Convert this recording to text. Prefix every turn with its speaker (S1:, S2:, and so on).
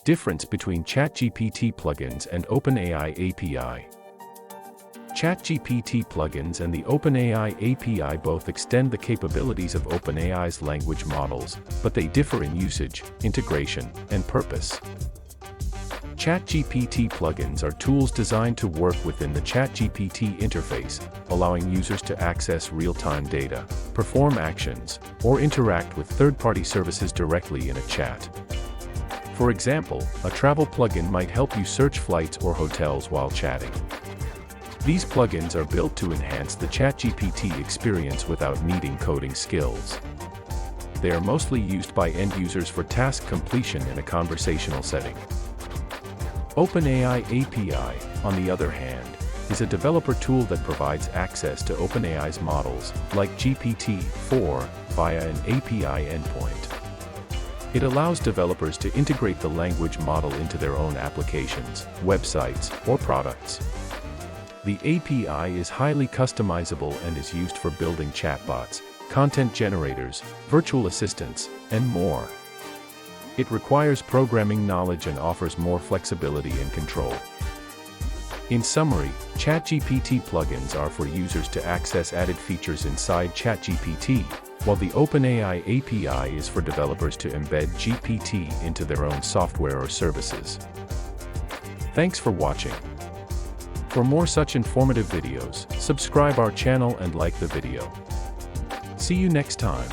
S1: Difference between ChatGPT plugins and OpenAI API. ChatGPT plugins and the OpenAI API both extend the capabilities of OpenAI's language models, but they differ in usage, integration, and purpose. ChatGPT plugins are tools designed to work within the ChatGPT interface, allowing users to access real-time data, perform actions, or interact with third-party services directly in a chat. For example, a travel plugin might help you search flights or hotels while chatting. These plugins are built to enhance the ChatGPT experience without needing coding skills. They are mostly used by end users for task completion in a conversational setting. OpenAI API, on the other hand, is a developer tool that provides access to OpenAI's models, like GPT-4, via an API endpoint. It allows developers to integrate the language model into their own applications, websites, or products. The API is highly customizable and is used for building chatbots, content generators, virtual assistants, and more. It requires programming knowledge and offers more flexibility and control. In summary, ChatGPT plugins are for users to access added features inside ChatGPT, while the OpenAI API is for developers to embed GPT into their own software or services. Thanks for watching. For more such informative videos, subscribe our channel and like the video. See you next time.